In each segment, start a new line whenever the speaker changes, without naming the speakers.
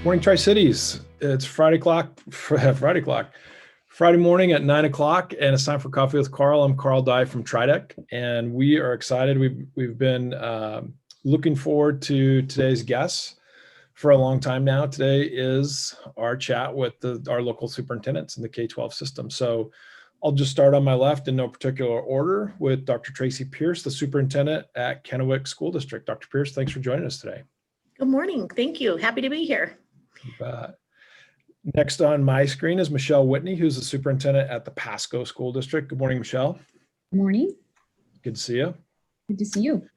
Morning, Tri-Cities. It's Friday morning at 9 o'clock, and it's time for Coffee with Karl. I'm Karl Dye from TriDeck, and we are excited. We've been looking forward to today's guests for a long time now. Today is our chat with our local superintendents in the K-12 system. So I'll just start on my left in no particular order with Dr. Traci Pierce, the superintendent at Kennewick School District. Dr. Pierce, thanks for joining us today.
Good morning. Thank you. Happy to be here.
Next on my screen is Michelle Whitney, who's the superintendent at the Pasco School District. Good morning, Michelle.
Good morning.
Good to see you.
Good to see you.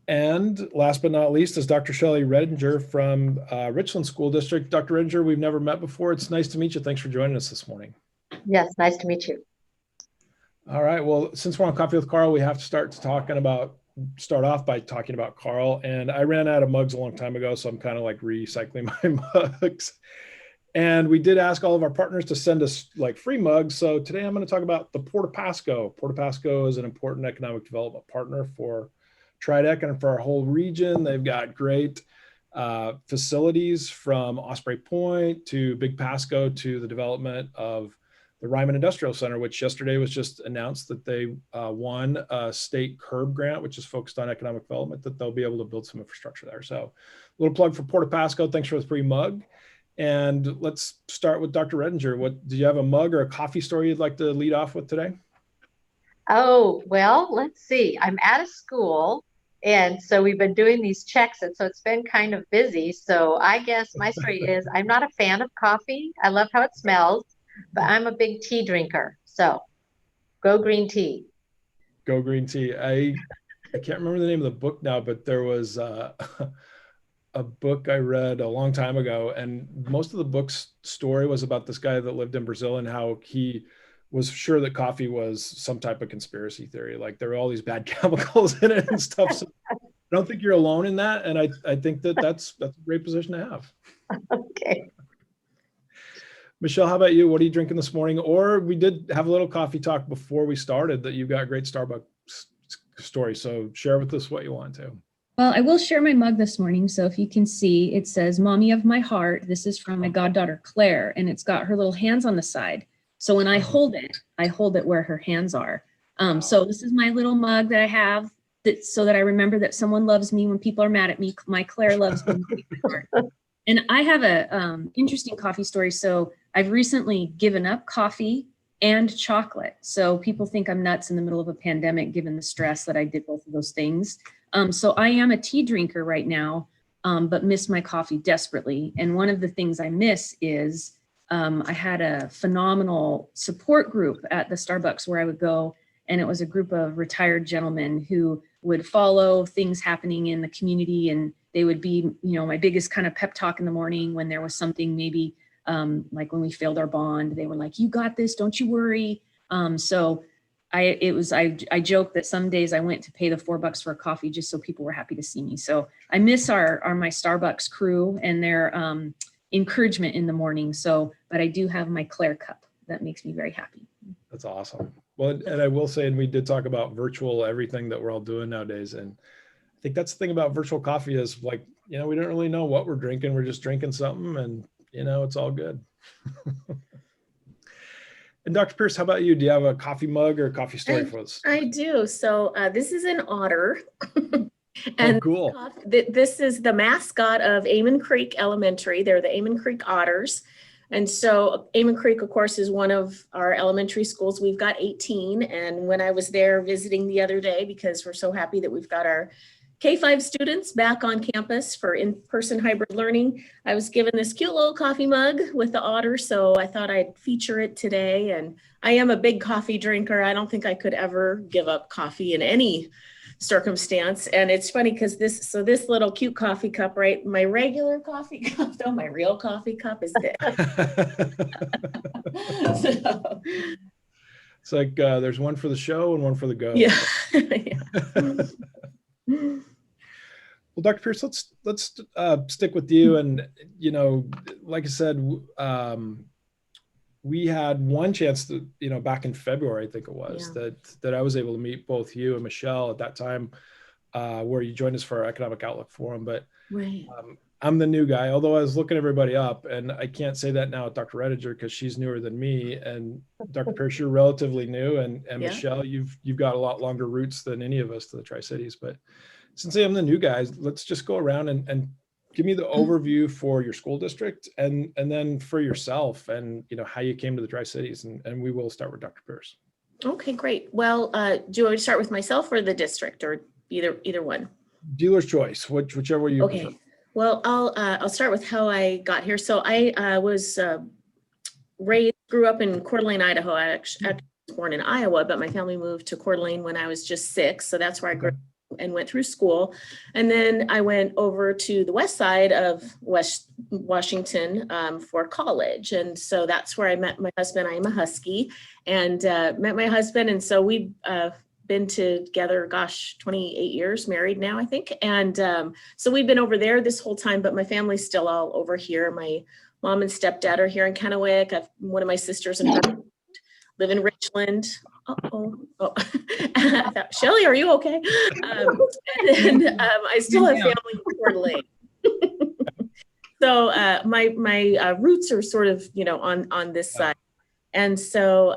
And last but not least is Dr. Shelley Redinger from Richland School District. Dr. Redinger, we've never met before. It's nice to meet you. Thanks for joining us this morning.
Yes, nice to meet you.
All right. Well, since we're on Coffee with Karl, we have to start off by talking about Karl. And I ran out of mugs a long time ago, so I'm kind of like recycling my mugs. And we did ask all of our partners to send us like free mugs. So today I'm going to talk about the Port of Pasco. Port of Pasco is an important economic development partner for TriDeck and for our whole region. They've got great facilities from Osprey Point to Big Pasco to the development of the Ryman Industrial Center, which yesterday was just announced that they won a state CURB grant, which is focused on economic development, that they'll be able to build some infrastructure there. So a little plug for Port of Pasco. Thanks for the free mug. And let's start with Dr. Redinger. Do you have a mug or a coffee story you'd like to lead off with today?
Oh, well, let's see. I'm at a school, and so we've been doing these checks, and so it's been kind of busy. So I guess my story is I'm not a fan of coffee. I love how it smells, but I'm a big tea drinker. So go green tea.
Go green tea. I can't remember the name of the book now, but there was a book I read a long time ago, and most of the book's story was about this guy that lived in Brazil and how he was sure that coffee was some type of conspiracy theory. Like there were all these bad chemicals in it and stuff. So I don't think you're alone in that. And I think that's a great position to have.
Okay.
Michelle, how about you? What are you drinking this morning? Or we did have a little coffee talk before we started that you've got a great Starbucks story. So share with us what you want to.
Well, I will share my mug this morning. So if you can see, it says, "Mommy of my heart." This is from my goddaughter, Claire, and it's got her little hands on the side. So when I hold it where her hands are. So this is my little mug that I have so that I remember that someone loves me when people are mad at me. My Claire loves me. And I have a interesting coffee story. So I've recently given up coffee and chocolate. So people think I'm nuts in the middle of a pandemic, given the stress that I did both of those things. So I am a tea drinker right now, but miss my coffee desperately. And one of the things I miss is I had a phenomenal support group at the Starbucks where I would go, and it was a group of retired gentlemen who would follow things happening in the community, and they would be, my biggest kind of pep talk in the morning when there was something maybe like when we failed our bond. They were like, "You got this, don't you worry." So I joked that some days I went to pay the $4 for a coffee just so people were happy to see me. So I miss my Starbucks crew and their encouragement in the morning. But I do have my Claire cup. That makes me very happy.
That's awesome. Well, and I will say, and we did talk about virtual everything that we're all doing nowadays. And I think that's the thing about virtual coffee is like, we don't really know what we're drinking. We're just drinking something and, it's all good. And Dr. Pierce, how about you? Do you have a coffee mug or a coffee story for us?
I do. So this is an otter. And
oh, cool.
This is the mascot of Amon Creek Elementary. They're the Amon Creek Otters. And so Amon Creek, of course, is one of our elementary schools. We've got 18. And when I was there visiting the other day, because we're so happy that we've got our K-5 students back on campus for in-person hybrid learning, I was given this cute little coffee mug with the otter. So I thought I'd feature it today. And I am a big coffee drinker. I don't think I could ever give up coffee in any circumstance. And it's funny because this little cute coffee cup, right? My regular coffee cup, though, my real coffee cup is this. So,
it's like there's one for the show and one for the go.
Yeah.
Well, Dr. Pierce, let's stick with you. And, like I said, we had one chance to, back in February, I think it was, that I was able to meet both you and Michelle at that time, where you joined us for our Economic Outlook Forum. But
right.
I'm the new guy, although I was looking everybody up, and I can't say that now with Dr. Redinger because she's newer than me. And Dr. Pierce, you're relatively new, and
Yeah.
Michelle, you've got a lot longer roots than any of us to the Tri-Cities. But since I'm the new guys, let's just go around and give me the overview for your school district, and then for yourself, and how you came to the Tri-Cities, and we will start with Dr. Pierce.
Okay, great. Well, do you want me to start with myself or the district, or either one?
Dealer's choice, whichever you
Okay.
prefer.
Well, I'll start with how I got here. So I was grew up in Coeur d'Alene, Idaho. I actually was born in Iowa, but my family moved to Coeur d'Alene when I was just 6. So that's where I grew up and went through school. And then I went over to the west side of West Washington for college. And so that's where I met my husband. I am a Husky, and met my husband. And so we've been together, 28 years, married now, I think. And so we've been over there this whole time, but my family's still all over here. My mom and stepdad are here in Kennewick. One of my sisters and her live in Richland. Oh. Shelley, are you okay? And then I still have family in Coeur d'Alene. So my roots are sort of, on this side. And so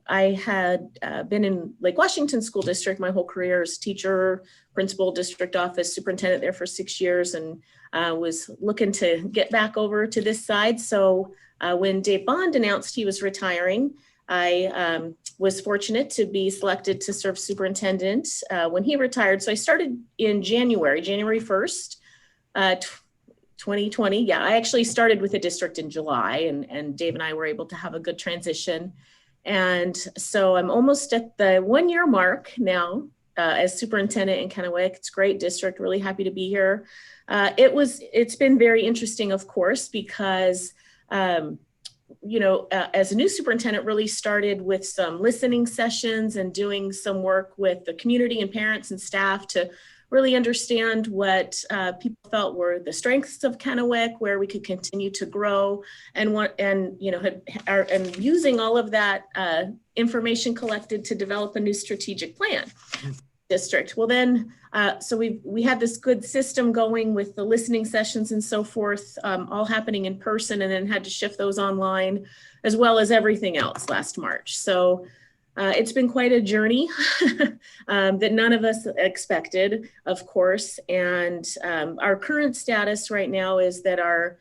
I had been in Lake Washington School District my whole career as teacher, principal, district office, superintendent there for 6 years, and was looking to get back over to this side. So when Dave Bond announced he was retiring, I was fortunate to be selected to serve superintendent when he retired. So I started in January 1st, 2020. Yeah, I actually started with the district in July, and Dave and I were able to have a good transition. And so I'm almost at the 1-year mark now as superintendent in Kennewick. It's a great district, really happy to be here. It's been very interesting, of course, because as a new superintendent, really started with some listening sessions and doing some work with the community and parents and staff to really understand what people felt were the strengths of Kennewick, where we could continue to grow, and using all of that information collected to develop a new strategic plan. District. Well, then, so we had this good system going with the listening sessions and so forth, all happening in person, and then had to shift those online, as well as everything else last March. So it's been quite a journey that none of us expected, of course. And our current status right now is that our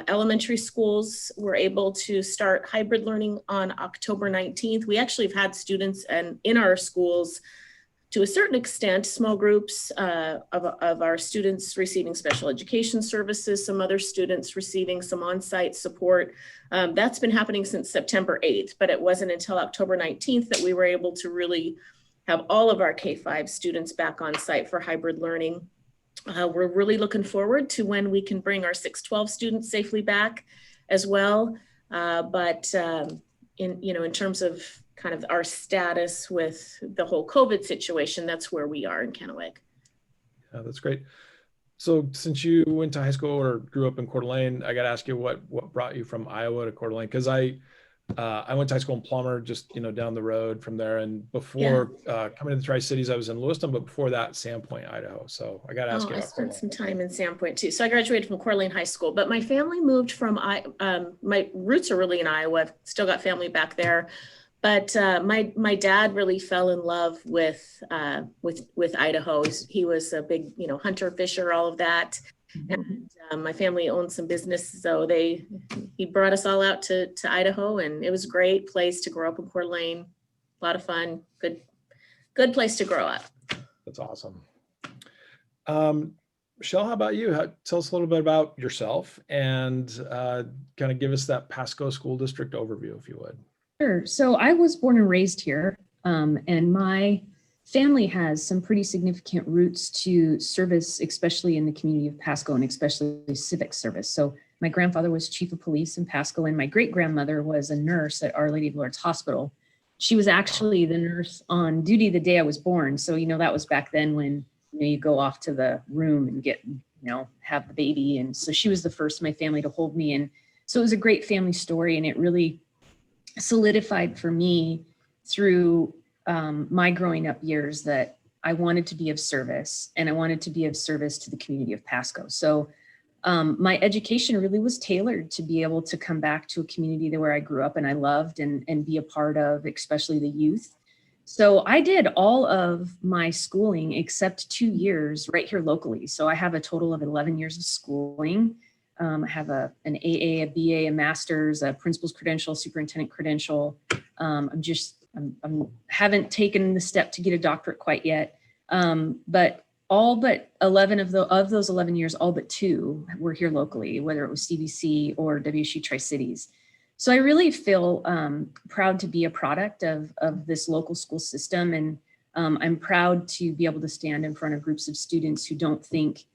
elementary schools were able to start hybrid learning on October 19th. We actually have had students in our schools, to a certain extent, small groups of our students receiving special education services, some other students receiving some on-site support. That's been happening since September 8th, but it wasn't until October 19th that we were able to really have all of our K-5 students back on site for hybrid learning. We're really looking forward to when we can bring our 612 students safely back as well. But in terms of kind of our status with the whole COVID situation, that's where we are in Kennewick.
Yeah, that's great. So since you went to high school or grew up in Coeur d'Alene, I got to ask you what brought you from Iowa to Coeur d'Alene? Because I went to high school in Plummer, just down the road from there. And before coming to the Tri-Cities, I was in Lewiston, but before that, Sandpoint, Idaho. So I got to ask you.
I spent some time in Sandpoint too. So I graduated from Coeur d'Alene High School, but my family moved from my roots are really in Iowa. I've still got family back there. But my dad really fell in love with Idaho. He was a big, hunter, fisher, all of that. And my family owned some business, so he brought us all out to Idaho, and it was a great place to grow up in Coeur d'Alene. A lot of fun, good place to grow up.
That's awesome. Michelle, how about you? Tell us a little bit about yourself and kind of give us that Pasco School District overview, if you would.
Sure. So I was born and raised here, and my family has some pretty significant roots to service, especially in the community of Pasco, and especially civic service. So my grandfather was chief of police in Pasco, and my great-grandmother was a nurse at Our Lady of Lourdes Hospital. She was actually the nurse on duty the day I was born. So, that was back then when you go off to the room and get, have the baby. And so she was the first in my family to hold me. And so it was a great family story, and it really solidified for me through my growing up years that I wanted to be of service, and I wanted to be of service to the community of Pasco. So my education really was tailored to be able to come back to a community where I grew up and I loved and be a part of, especially the youth. So I did all of my schooling except 2 years right here locally. So I have a total of 11 years of schooling. I have an AA, a BA, a master's, a principal's credential, superintendent credential. I'm haven't taken the step to get a doctorate quite yet. But all but 11 of those 11 years, all but 2 were here locally, whether it was CBC or WSU Tri-Cities. So I really feel proud to be a product of this local school system. And I'm proud to be able to stand in front of groups of students who don't think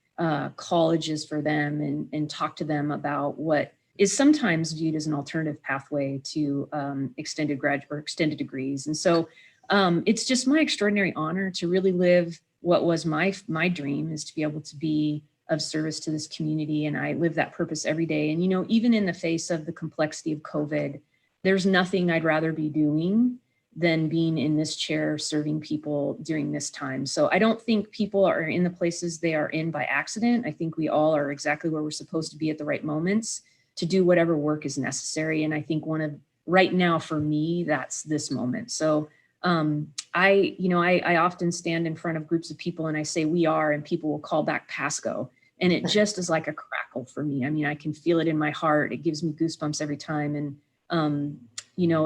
college is for them and talk to them about what is sometimes viewed as an alternative pathway to extended degrees. And so it's just my extraordinary honor to really live what was my dream, is to be able to be of service to this community. And I live that purpose every day. And, even in the face of the complexity of COVID, there's nothing I'd rather be doing than being in this chair serving people during this time. So I don't think people are in the places they are in by accident. I think we all are exactly where we're supposed to be at the right moments to do whatever work is necessary. And I think right now for me, that's this moment. So I often stand in front of groups of people and I say we are, and people will call back Pasco. And it just is like a crackle for me. I mean, I can feel it in my heart. It gives me goosebumps every time. And,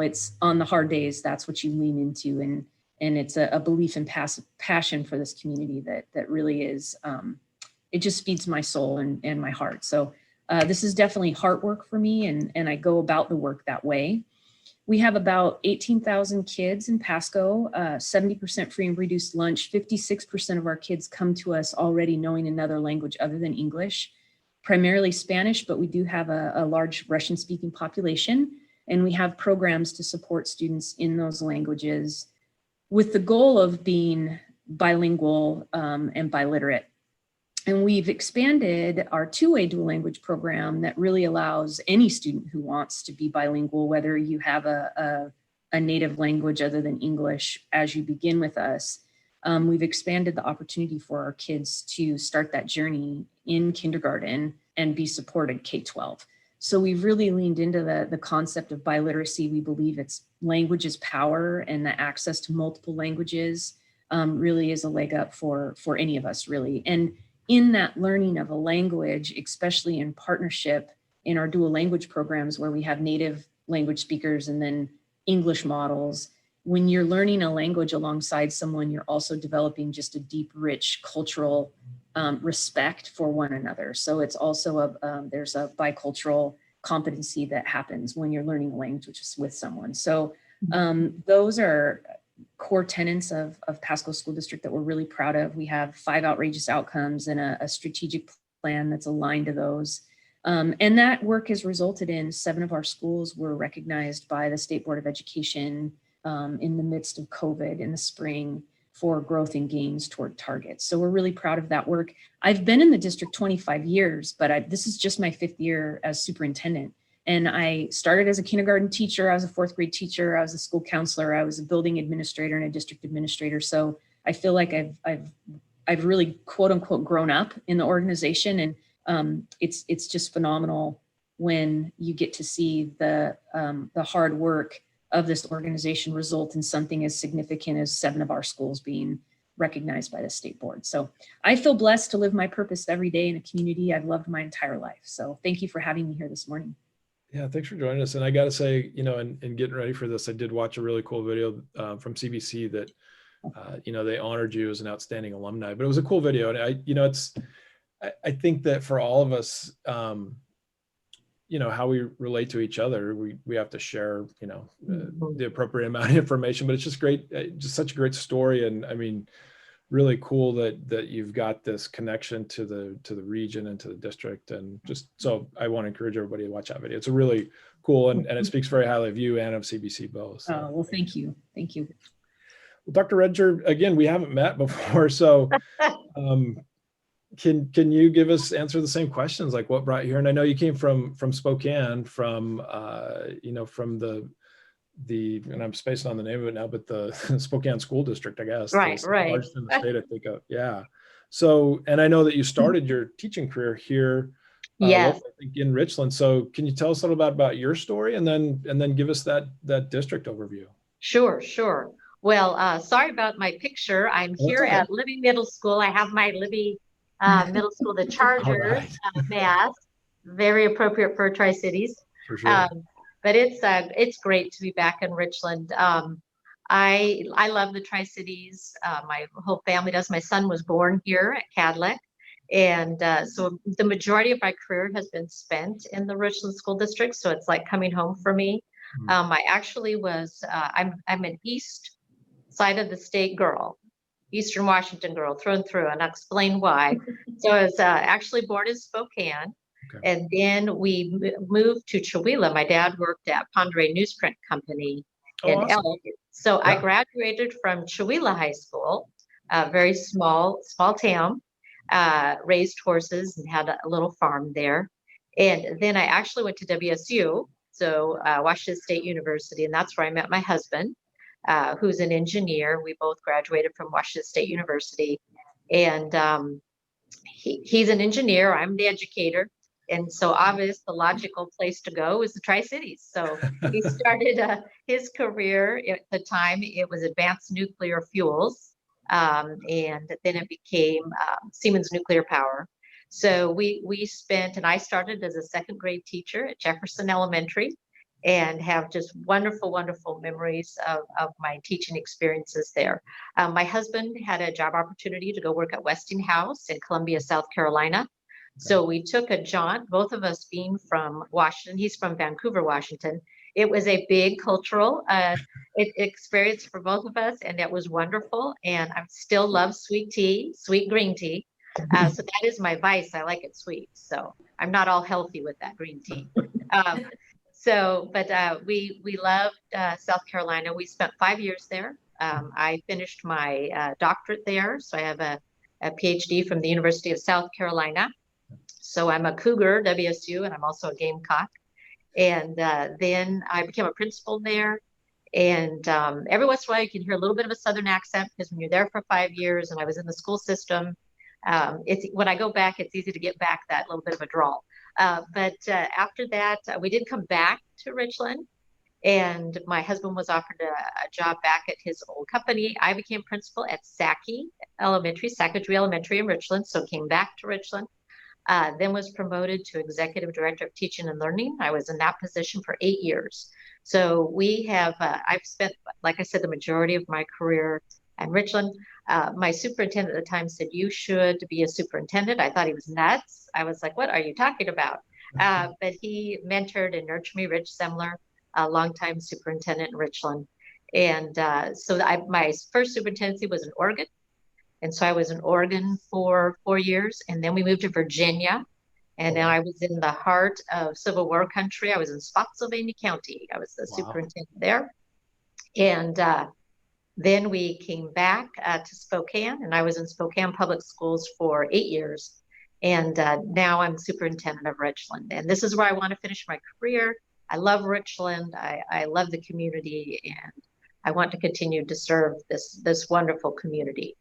it's on the hard days, that's what you lean into. And it's a belief and passion for this community that really is, it just feeds my soul and my heart. So this is definitely heart work for me. And I go about the work that way. We have about 18,000 kids in Pasco, 70% free and reduced lunch. 56% of our kids come to us already knowing another language other than English, primarily Spanish, but we do have a large Russian-speaking population. And we have programs to support students in those languages with the goal of being bilingual and biliterate. And we've expanded our two-way dual language program that really allows any student who wants to be bilingual, whether you have a native language other than English as you begin with us. We've expanded the opportunity for our kids to start that journey in kindergarten and be supported K-12. So we've really leaned into the concept of biliteracy. We believe it's language is power, and the access to multiple languages really is a leg up for any of us, really. And in that learning of a language, especially in partnership in our dual language programs where we have native language speakers and then English models, when you're learning a language alongside someone, you're also developing just a deep, rich cultural respect for one another. So it's also there's a bicultural competency that happens when you're learning a language with someone. So those are core tenets of Pasco School District that we're really proud of. We have 5 outrageous outcomes and a strategic plan that's aligned to those. And that work has resulted in 7 of our schools were recognized by the State Board of Education in the midst of COVID in the spring for growth and gains toward targets. So we're really proud of that work. I've been in the district 25 years, but this is just my 5th year as superintendent. And I started as a kindergarten teacher. I was a 4th grade teacher. I was a school counselor. I was a building administrator and a district administrator. So I feel like I've really quote unquote grown up in the organization. And it's just phenomenal when you get to see the hard work of this organization result in something as significant as 7 of our schools being recognized by the state board. So I feel blessed to live my purpose every day in a community I've loved my entire life. So thank you for having me here this morning.
Yeah, thanks for joining us. And I got to say, in getting ready for this, I did watch a really cool video from CBC that, they honored you as an outstanding alumni, but it was a cool video. And I think that for all of us, how we relate to each other, we have to share, the appropriate amount of information, but it's just great, just such a great story. And I mean, really cool that you've got this connection to the region and to the district. And just, so I want to encourage everybody to watch that video. It's a really cool, and it speaks very highly of you and of CBC both. So.
Oh, well, thank you. Thank you.
Well, Dr. Redinger, again, we haven't met before. So, Can you answer the same questions, like what brought you here? And I know you came from Spokane, from the and I'm spacing on the name of it now, but the Spokane School District, I guess.
Right.
Largest in the state, I think. Yeah. So, and I know that you started your teaching career here
Yes.
I think in Richland. So can you tell us a little bit about your story and then give us that district overview?
Sure, sure. Well, sorry about my picture. I'm
Oh, that's
here
okay.
at Libby Middle School. I have my Libby Middle School, the
All
Chargers
right.
mask, very appropriate for Tri-Cities.
For sure.
But it's great to be back in Richland. I love the Tri-Cities. My whole family does. My son was born here at Cadillac. And so the majority of my career has been spent in the Richland School District. So it's like coming home for me. I actually was, I'm an east side of the state girl, Eastern Washington girl through and through, and I'll explain why. So I was actually born in Spokane,
Okay.
and then we moved to Chewelah. My dad worked at Ponderay Newsprint Company
Oh,
in
awesome.
Elk. So I
Yeah.
graduated from Chewelah High School, a very small town, raised horses and had a little farm there. And then I actually went to WSU, so Washington State University, and that's where I met my husband, who's an engineer. We both graduated from Washington State University, and he's an engineer. I'm the educator, and so obvious the logical place to go is the Tri-Cities. So he started his career at the time. It was advanced nuclear fuels, and then it became Siemens Nuclear Power. So we spent, and I started as a second grade teacher at Jefferson Elementary, and have just wonderful, wonderful memories of my teaching experiences there. My husband had a job opportunity to go work at Westinghouse in Columbia, South Carolina. So we took a jaunt, both of us being from Washington. He's from Vancouver, Washington. It was a big cultural experience for both of us, and it was wonderful. And I still love sweet tea, sweet green tea. So that is my vice. I like it sweet. So I'm not all healthy with that green tea. But we loved South Carolina. We spent 5 years there. I finished my doctorate there. So I have a PhD from the University of South Carolina. So I'm a Cougar, WSU, and I'm also a Gamecock. And then I became a principal there. And every once in a while, you can hear a little bit of a Southern accent because when you're there for 5 years, and I was in the school system, when I go back, it's easy to get back that little bit of a drawl. But after that, we did come back to Richland, and my husband was offered a job back at his old company. I became principal at Sacagewea Elementary in Richland, so came back to Richland. Then was promoted to executive director of teaching and learning. I was in that position for 8 years. So I've spent, like I said, the majority of my career in Richland. My superintendent at the time said, "You should be a superintendent." I thought he was nuts. I was like, "What are you talking about?" But he mentored and nurtured me, Rich Semler, a longtime superintendent in Richland. And my first superintendency was in Oregon. And so I was in Oregon for 4 years, and then we moved to Virginia. And now I was in the heart of Civil War country. I was in Spotsylvania County. I was the superintendent there. And then we came back to Spokane, and I was in Spokane Public Schools for 8 years. And now I'm superintendent of Richland. And this is where I want to finish my career. I love Richland. I love the community, and I want to continue to serve this wonderful community.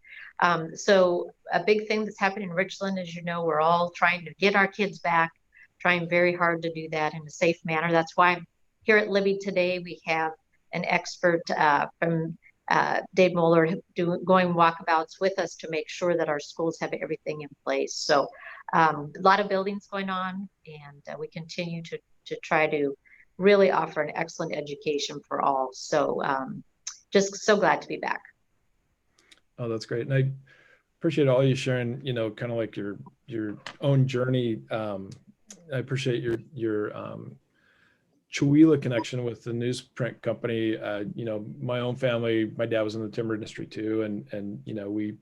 So a big thing that's happening in Richland, as you know, we're all trying to get our kids back, trying very hard to do that in a safe manner. That's why I'm here at Libby today. We have an expert from Dave Moeller going walkabouts with us to make sure that our schools have everything in place. So a lot of buildings going on, and we continue to try to really offer an excellent education for all. So just so glad to be back.
Oh, that's great. And I appreciate all you sharing, kind of like your own journey. I appreciate your Chewelah connection with the newsprint company. My own family, my dad was in the timber industry too. And we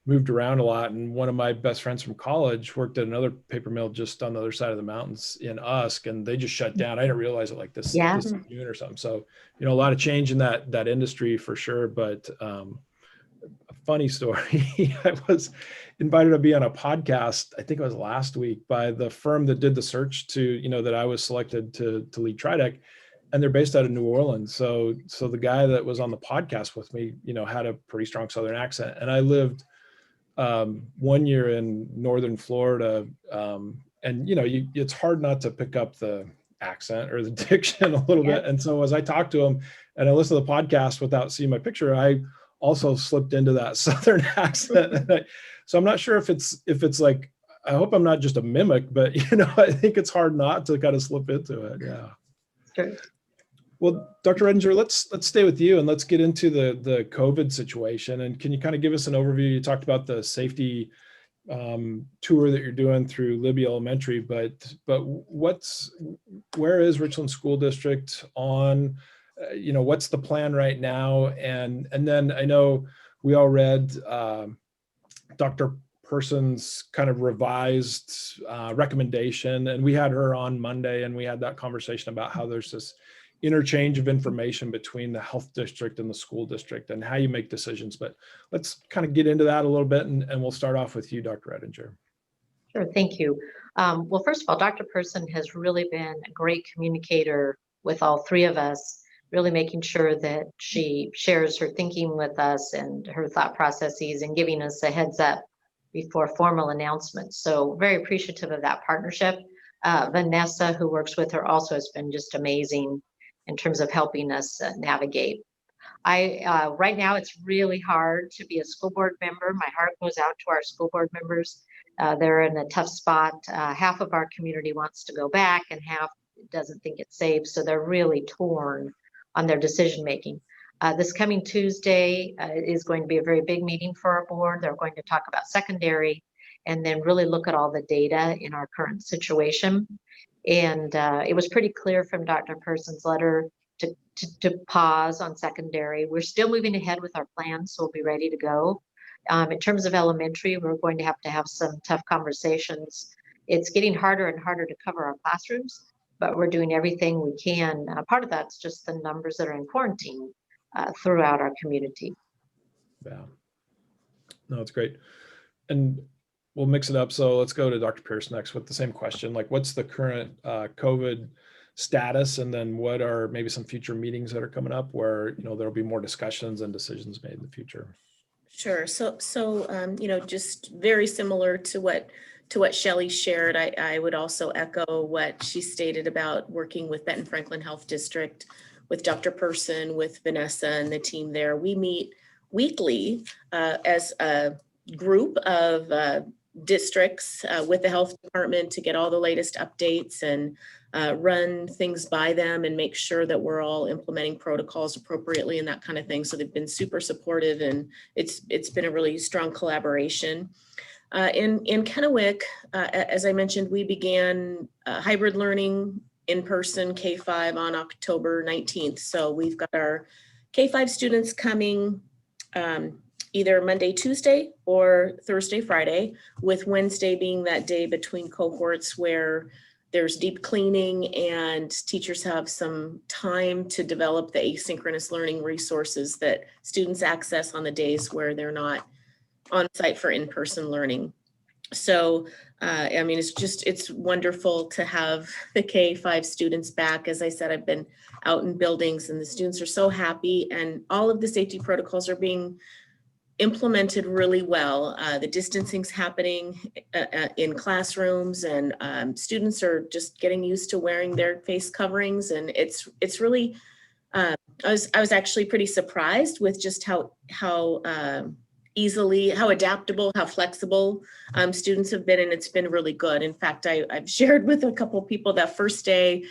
moved around a lot. And one of my best friends from college worked at another paper mill just on the other side of the mountains in Usk, and they just shut down. I didn't realize it like this June or something. So, a lot of change in that industry for sure. But a funny story, I was invited to be on a podcast, I think it was last week, by the firm that did the search to, that I was selected to lead TriDec, and they're based out of New Orleans. So the guy that was on the podcast with me, had a pretty strong Southern accent. And I lived 1 year in Northern Florida and it's hard not to pick up the accent or the diction a little bit. And so as I talk to him and I listen to the podcast without seeing my picture, I also slipped into that Southern accent. So I'm not sure if it's like, I hope I'm not just a mimic, but I think it's hard not to kind of slip into it. Yeah.
Sure.
Well, Dr. Redinger, let's stay with you and let's get into the COVID situation. And can you kind of give us an overview? You talked about the safety tour that you're doing through Libby Elementary, but where is Richland School District on, what's the plan right now? And then I know we all read Dr. Person's kind of revised recommendation, and we had her on Monday and we had that conversation about how there's this interchange of information between the health district and the school district and how you make decisions. But let's kind of get into that a little bit, and we'll start off with you, Dr. Redinger.
Sure, thank you. Well, first of all, Dr. Person has really been a great communicator with all three of us, really making sure that she shares her thinking with us and her thought processes and giving us a heads up before formal announcements. So very appreciative of that partnership. Vanessa, who works with her, also has been just amazing in terms of helping us navigate. Right now, it's really hard to be a school board member. My heart goes out to our school board members. They're in a tough spot. Half of our community wants to go back and half doesn't think it's safe. So they're really torn on their decision making. This coming Tuesday is going to be a very big meeting for our board. They're going to talk about secondary and then really look at all the data in our current situation. And it was pretty clear from Dr. Person's letter to pause on secondary. We're still moving ahead with our plans, so we'll be ready to go. In terms of elementary, we're going to have some tough conversations. It's getting harder and harder to cover our classrooms, but we're doing everything we can. Part of that's just the numbers that are in quarantine throughout our community.
Yeah, no, it's great. And we'll mix it up. So let's go to Dr. Pierce next with the same question. Like, what's the current COVID status? And then what are maybe some future meetings that are coming up where, there'll be more discussions and decisions made in the future?
Sure. So just very similar to what Shelley shared, I would also echo what she stated about working with Benton Franklin Health District, with Dr. Person, with Vanessa and the team there. We meet weekly as a group of districts with the health department to get all the latest updates and run things by them and make sure that we're all implementing protocols appropriately and that kind of thing. So they've been super supportive, and it's been a really strong collaboration. In Kennewick, as I mentioned, we began hybrid learning in person K-5 on October 19th. So we've got our K-5 students coming either Monday, Tuesday, or Thursday, Friday, with Wednesday being that day between cohorts where there's deep cleaning and teachers have some time to develop the asynchronous learning resources that students access on the days where they're not on site for in-person learning. So, it's wonderful to have the K-5 students back. As I said, I've been out in buildings and the students are so happy, and all of the safety protocols are being implemented really well. The distancing's happening in classrooms, and students are just getting used to wearing their face coverings. And it's really, I was actually pretty surprised with just how easily, how adaptable, how flexible students have been, and it's been really good. In fact, I've shared with a couple of people that first day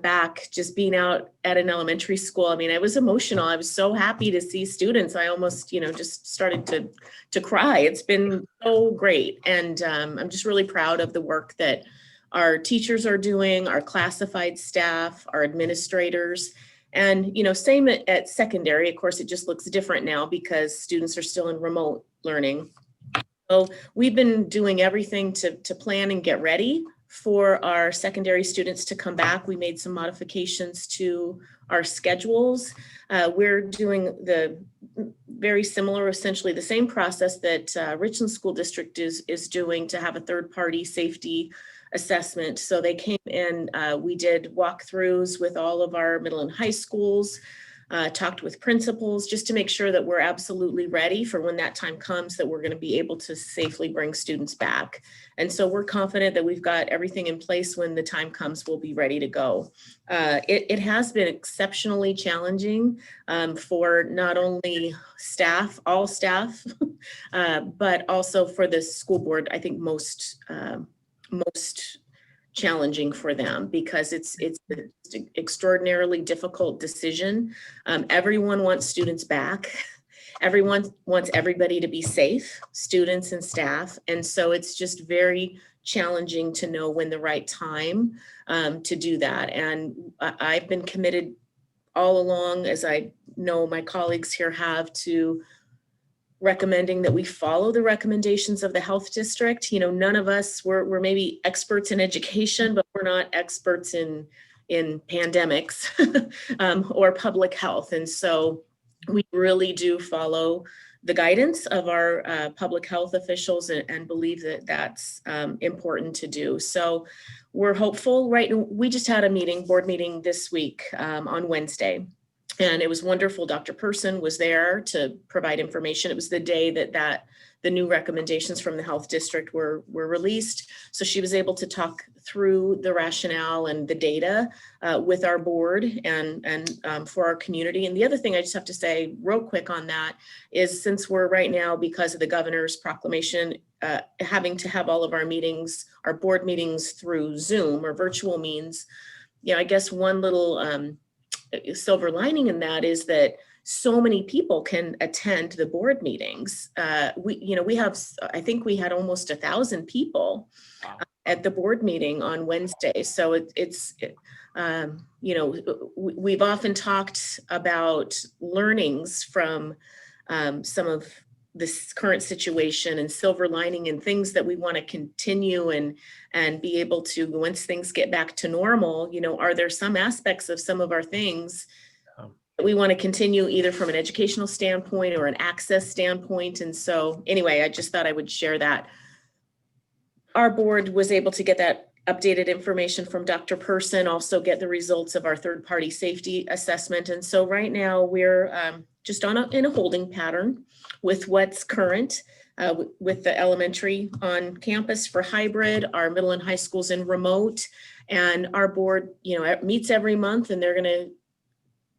back, just being out at an elementary school. I mean, I was emotional. I was so happy to see students. I almost, just started to cry. It's been so great. And I'm just really proud of the work that our teachers are doing, our classified staff, our administrators. And, same at secondary. Of course, it just looks different now because students are still in remote learning. So we've been doing everything to plan and get ready for our secondary students to come back. We made some modifications to our schedules. We're doing the very similar, essentially the same process that Richland School District is doing to have a third-party safety assessment. So they came in, we did walkthroughs with all of our middle and high schools. talked with principals just to make sure that we're absolutely ready for when that time comes, that we're going to be able to safely bring students back. And so we're confident that we've got everything in place. When the time comes, we'll be ready to go. It has been exceptionally challenging for not only staff, all staff, but also for the school board. I think most challenging for them, because it's an extraordinarily difficult decision. Everyone wants students back. Everyone wants everybody to be safe, students and staff. And so it's just very challenging to know when the right time to do that. And I've been committed all along, as I know my colleagues here have, to recommending that we follow the recommendations of the health district. You know, none of us, we're maybe experts in education, but we're not experts in pandemics or public health. And so we really do follow the guidance of our public health officials and believe that that's important to do. So we're hopeful, right? We just had a board meeting this week on Wednesday. And it was wonderful. Dr. Person was there to provide information. It was the day that the new recommendations from the health district were released. So she was able to talk through the rationale and the data with our board and for our community. And the other thing I just have to say real quick on that is, since we're right now, because of the governor's proclamation, having to have all of our meetings, our board meetings through Zoom or virtual means, you know, I guess one little silver lining in that is that so many people can attend the board meetings. We have, I think we had almost 1,000 people at the board meeting on Wednesday. So we've often talked about learnings from some of this current situation and silver lining and things that we want to continue and be able to, once things get back to normal, you know, are there some aspects of some of our things that we want to continue, either from an educational standpoint or an access standpoint? And so anyway, I just thought I would share that. Our board was able to get that updated information from Dr. Person, also get the results of our third-party safety assessment. And so right now we're just in a holding pattern with what's current with the elementary on campus for hybrid, our middle and high schools in remote, and our board, you know, meets every month, and they're going to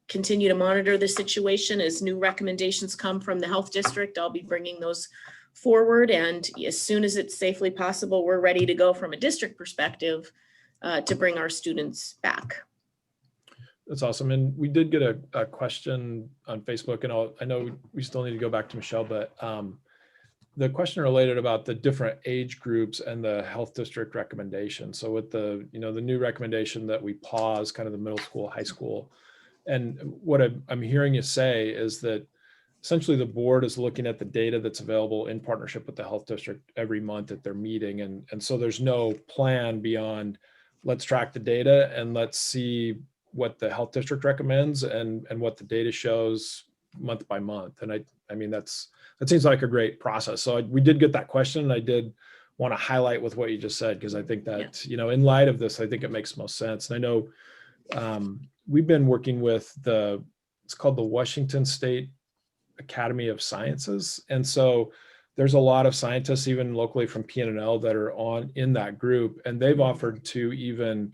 continue to monitor the situation as new recommendations come from the health district. I'll be bringing those forward, and as soon as it's safely possible, we're ready to go from a district perspective to bring our students back.
That's awesome. And we did get a question on Facebook, and I know we still need to go back to Michelle, but the question related about the different age groups and the health district recommendation. So with the new recommendation that we pause kind of the middle school, high school, and what I'm hearing you say is that essentially the board is looking at the data that's available in partnership with the health district every month at their meeting. And so there's no plan beyond, let's track the data and let's see what the health district recommends and what the data shows month by month. And I mean, that seems like a great process. So we did get that question, and I did want to highlight with what you just said, because I think that, you know, in light of this, I think it makes most sense. And I know we've been working with it's called the Washington State Academy of Sciences. And so there's a lot of scientists, even locally from PNNL, that are in that group, and they've offered to even,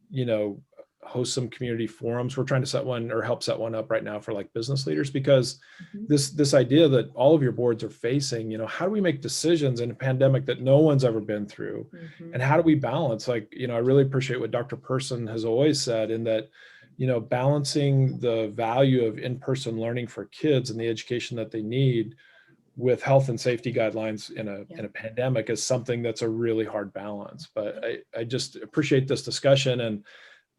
you know, host some community forums. We're trying to set one, or help set one up right now, for like business leaders, because this idea that all of your boards are facing, you know, how do we make decisions in a pandemic that no one's ever been through? And how do we balance? Like, you know, I really appreciate what Dr. Person has always said, in that, you know, balancing the value of in-person learning for kids and the education that they need with health and safety guidelines in a pandemic is something that's a really hard balance. But I just appreciate this discussion. And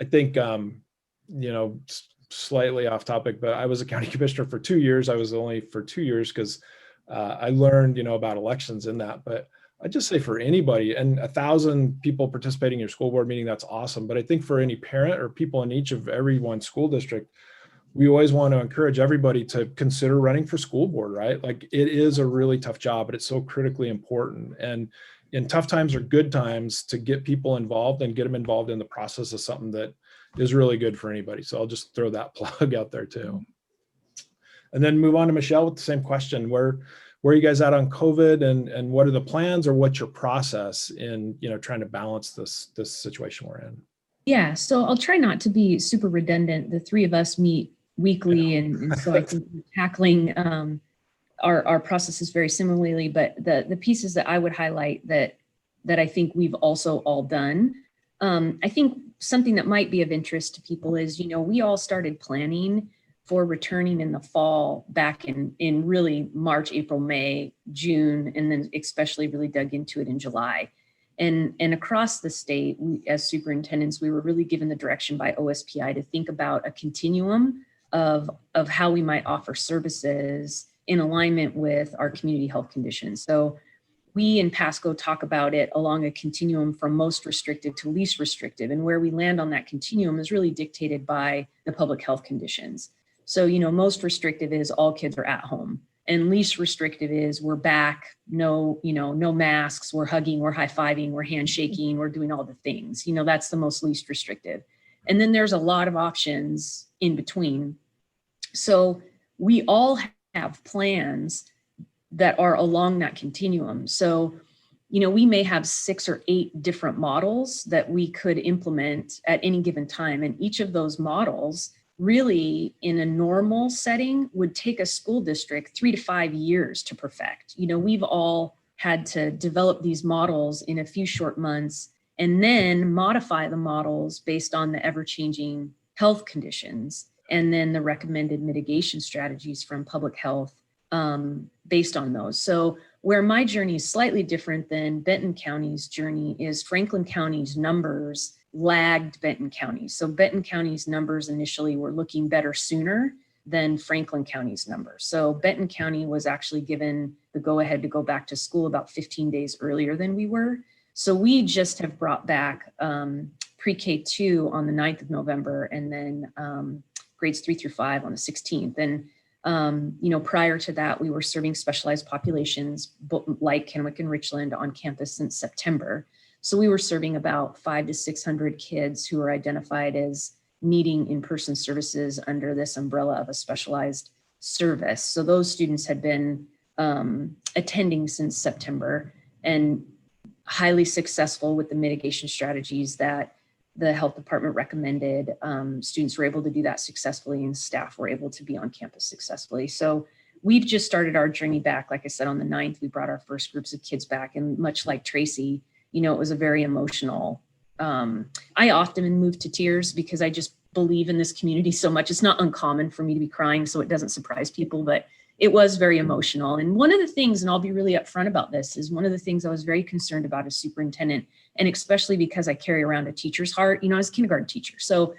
I think, you know, slightly off topic, but I was a county commissioner for 2 years. I was only for 2 years because I learned, you know, about elections in that. But I just say, for anybody, and 1,000 people participating in your school board meeting, that's awesome. But I think for any parent or people in every one school district, we always want to encourage everybody to consider running for school board, right? Like, it is a really tough job, but it's so critically important. And in tough times or good times, to get people involved and get them involved in the process is something that is really good for anybody. So I'll just throw that plug out there too. And then move on to Michelle with the same question. Where are you guys at on COVID, and what are the plans, or what's your process in, trying to balance this situation we're in?
Yeah, so I'll try not to be super redundant. The three of us meet weekly, and so I think we're tackling our processes very similarly. But the pieces that I would highlight that I think we've also all done, I think something that might be of interest to people is, we all started planning for returning in the fall back in really March, April, May, June, and then especially really dug into it in July. And across the state, as superintendents, we were really given the direction by OSPI to think about a continuum of how we might offer services in alignment with our community health conditions. So we in Pasco talk about it along a continuum from most restrictive to least restrictive. And where we land on that continuum is really dictated by the public health conditions. So, most restrictive is all kids are at home. And least restrictive is we're back, no masks, we're hugging, we're high-fiving, we're handshaking, we're doing all the things. That's the most least restrictive. And then there's a lot of options in between. So we all have plans that are along that continuum. So, we may have 6 or 8 different models that we could implement at any given time. And each of those models really in a normal setting would take a school district 3 to 5 years to perfect. We've all had to develop these models in a few short months and then modify the models based on the ever-changing health conditions and then the recommended mitigation strategies from public health based on those. So where my journey is slightly different than Benton County's journey is Franklin County's numbers lagged Benton County. So Benton County's numbers initially were looking better sooner than Franklin County's numbers. So Benton County was actually given the go-ahead to go back to school about 15 days earlier than we were. So we just have brought back pre-K2 on the 9th of November and then grades 3 through 5 on the 16th. And prior to that, we were serving specialized populations like Kennewick and Richland on campus since September. So we were serving about 500 to 600 kids who were identified as needing in-person services under this umbrella of a specialized service. So those students had been attending since September and highly successful with the mitigation strategies that the health department recommended. Students were able to do that successfully and staff were able to be on campus successfully. So we've just started our journey back. Like I said, on the 9th, we brought our first groups of kids back, and much like Traci, it was a very emotional. I often move to tears because I just believe in this community so much. It's not uncommon for me to be crying, so it doesn't surprise people, but it was very emotional. And one of the things, and I'll be really upfront about this, is one of the things I was very concerned about as superintendent, and especially because I carry around a teacher's heart. I was a kindergarten teacher. So,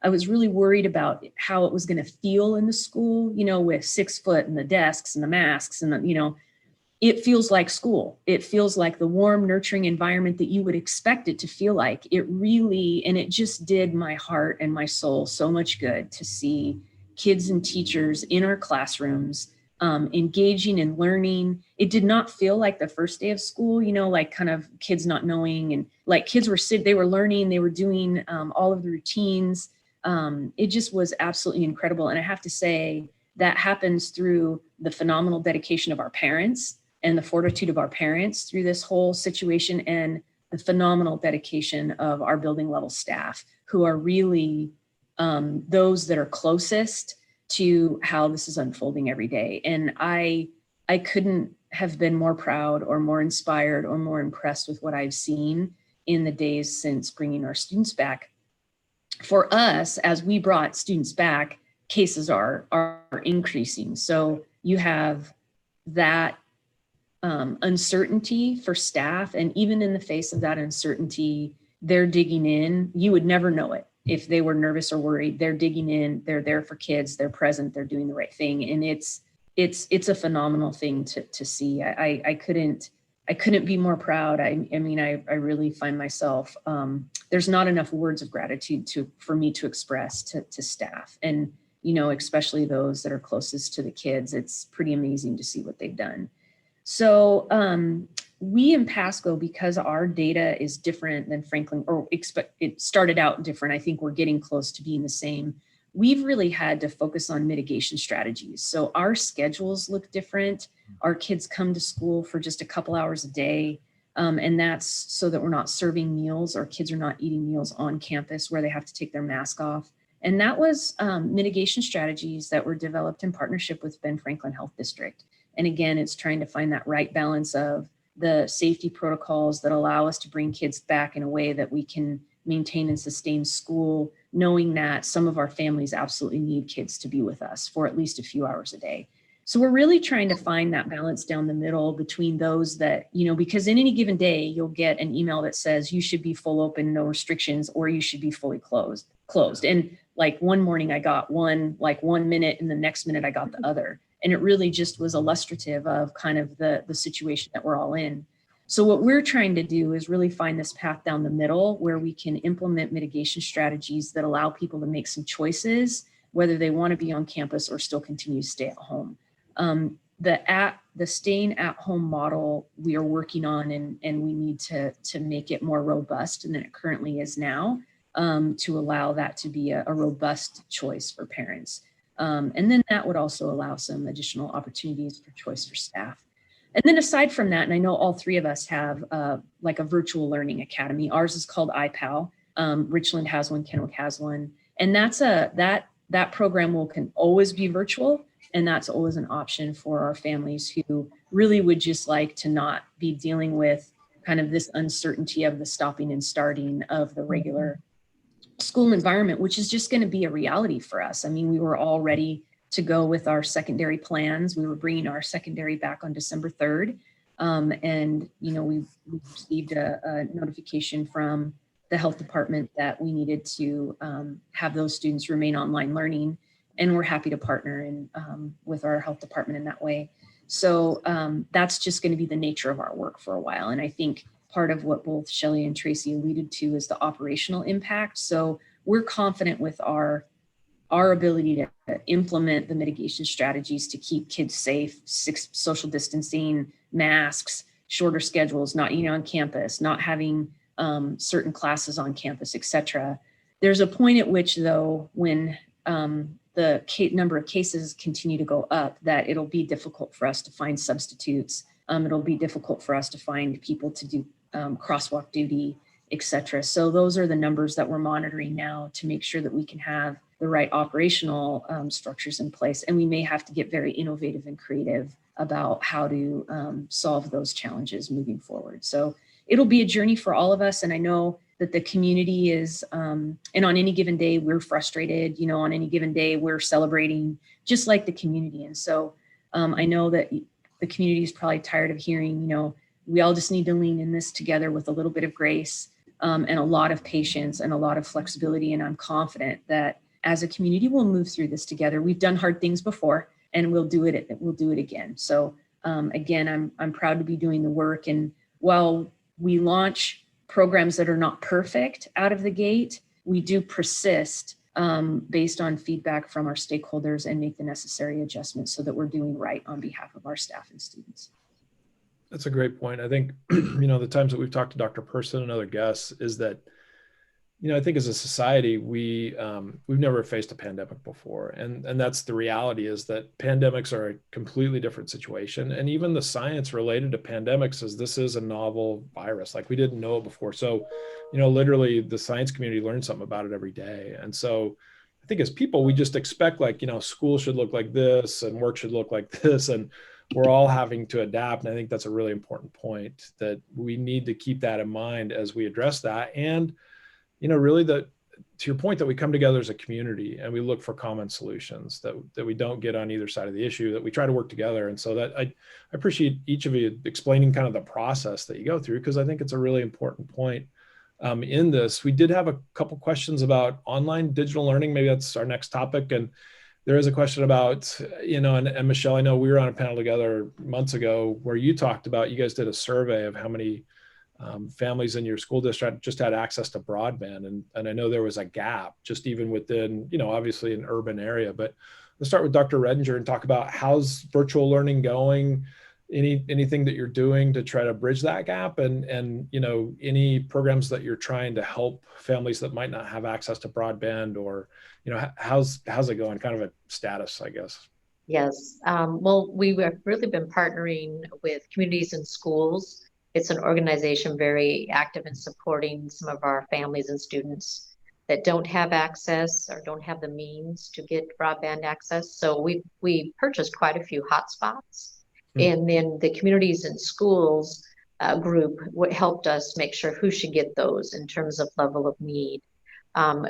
I was really worried about how it was going to feel in the school, with 6 foot and the desks and the masks and it feels like school. It feels like the warm, nurturing environment that you would expect it to feel like. It really, and it just did my heart and my soul so much good to see kids and teachers in our classrooms engaging and learning. It did not feel like the first day of school, like kind of kids not knowing, and like kids were they were learning, they were doing all of the routines. It just was absolutely incredible. And I have to say that happens through the phenomenal dedication of our parents and the fortitude of our parents through this whole situation, and the phenomenal dedication of our building level staff, who are really those that are closest to how this is unfolding every day. And I couldn't have been more proud or more inspired or more impressed with what I've seen in the days since bringing our students back. For us, as we brought students back, cases are increasing. So you have that uncertainty for staff. And even in the face of that uncertainty, they're digging in. You would never know it if they were nervous or worried. They're digging in, they're there for kids, they're present, they're doing the right thing. And it's a phenomenal thing to see. I couldn't be more proud. I mean, I really find myself, there's not enough words of gratitude for me to express to staff. And, especially those that are closest to the kids. It's pretty amazing to see what they've done. So we in Pasco, because our data is different than Franklin, or it started out different, I think we're getting close to being the same. we've really had to focus on mitigation strategies. So our schedules look different. Our kids come to school for just a couple hours a day. And that's so that we're not serving meals. Our kids are not eating meals on campus where they have to take their mask off. And that was mitigation strategies that were developed in partnership with Ben Franklin Health District. And again, it's trying to find that right balance of the safety protocols that allow us to bring kids back in a way that we can maintain and sustain school, knowing that some of our families absolutely need kids to be with us for at least a few hours a day. So we're really trying to find that balance down the middle between those that, because in any given day, you'll get an email that says you should be full open, no restrictions, or you should be fully closed. And like one morning I got one minute and the next minute I got the other. And it really just was illustrative of kind of the situation that we're all in. So what we're trying to do is really find this path down the middle where we can implement mitigation strategies that allow people to make some choices, whether they want to be on campus or still continue to stay at home. The staying at home model we are working on, and we need to make it more robust than it currently is now, to allow that to be a robust choice for parents. And then that would also allow some additional opportunities for choice for staff. And then aside from that, and I know all three of us have like a virtual learning academy. Ours is called iPal. Richland has one, Kennewick has one. And that's that program can always be virtual. And that's always an option for our families who really would just like to not be dealing with kind of this uncertainty of the stopping and starting of the regular school environment, which is just going to be a reality for us. I mean, we were all ready to go with our secondary plans. We were bringing our secondary back on December 3rd. And, we received a notification from the health department that we needed to have those students remain online learning. And we're happy to partner with our health department in that way. So that's just going to be the nature of our work for a while. And I think part of what both Shelley and Traci alluded to is the operational impact. So we're confident with our ability to implement the mitigation strategies to keep kids safe, social distancing, masks, shorter schedules, not eating on campus, not having certain classes on campus, et cetera. There's a point at which, though, when the number of cases continue to go up, that it'll be difficult for us to find substitutes. It'll be difficult for us to find people to do crosswalk duty, et cetera. So those are the numbers that we're monitoring now to make sure that we can have the right operational structures in place. And we may have to get very innovative and creative about how to solve those challenges moving forward. So it'll be a journey for all of us. And I know that the community is, and on any given day, we're frustrated, on any given day, we're celebrating just like the community. And so I know that the community is probably tired of hearing, we all just need to lean in this together with a little bit of grace and a lot of patience and a lot of flexibility. And I'm confident that as a community, we'll move through this together. We've done hard things before and we'll do it again. So again, I'm proud to be doing the work. And while we launch programs that are not perfect out of the gate, we do persist based on feedback from our stakeholders and make the necessary adjustments so that we're doing right on behalf of our staff and students.
That's a great point. I think, the times that we've talked to Dr. Person and other guests is that, I think as a society, we've never faced a pandemic before. And that's the reality, is that pandemics are a completely different situation. And even the science related to pandemics says this is a novel virus. Like, we didn't know it before. So, literally the science community learns something about it every day. And so I think as people, we just expect school should look like this and work should look like this. And we're all having to adapt. And I think that's a really important point, that we need to keep that in mind as we address that. And really to your point, that we come together as a community and we look for common solutions, that we don't get on either side of the issue, that we try to work together. And so that I appreciate each of you explaining kind of the process that you go through, because I think it's a really important point in this. We did have a couple questions about online digital learning. Maybe that's our next topic. And there is a question about, and Michelle, I know we were on a panel together months ago where you talked about, you guys did a survey of how many families in your school district just had access to broadband. And I know there was a gap just even within, obviously an urban area. But let's start with Dr. Redinger and talk about how's virtual learning going. anything that you're doing to try to bridge that gap, and any programs that you're trying to help families that might not have access to broadband, or how's it going, kind of a status, I guess.
Yes. Well, we have really been partnering with Communities in Schools. It's an organization very active in supporting some of our families and students that don't have access or don't have the means to get broadband access. So we purchased quite a few hotspots. And then the Communities in Schools group helped us make sure who should get those in terms of level of need.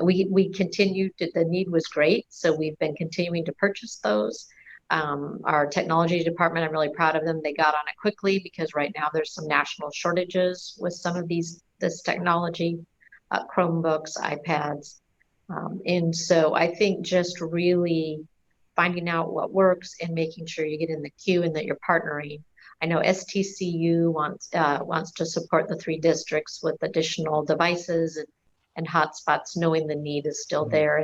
We continued the need was great, so we've been continuing to purchase those. Our technology department, I'm really proud of them. They got on it quickly because right now there's some national shortages with some of this technology, Chromebooks, iPads. And so I think just really finding out what works and making sure you get in the queue and that you're partnering. I know STCU wants to support the 3 districts with additional devices and hotspots, knowing the need is still there.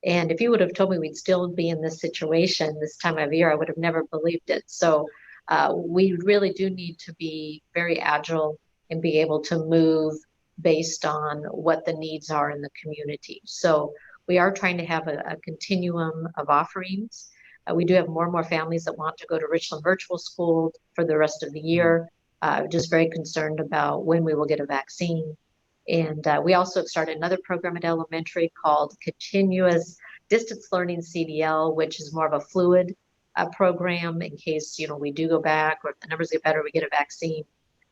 And if you would have told me we'd still be in this situation this time of year, I would have never believed it. So we really do need to be very agile and be able to move based on what the needs are in the community. So we are trying to have a continuum of offerings. We do have more and more families that want to go to Richland Virtual School for the rest of the year. Just very concerned about when we will get a vaccine. And we also started another program at elementary called Continuous Distance Learning CDL, which is more of a fluid program in case, we do go back, or if the numbers get better, we get a vaccine.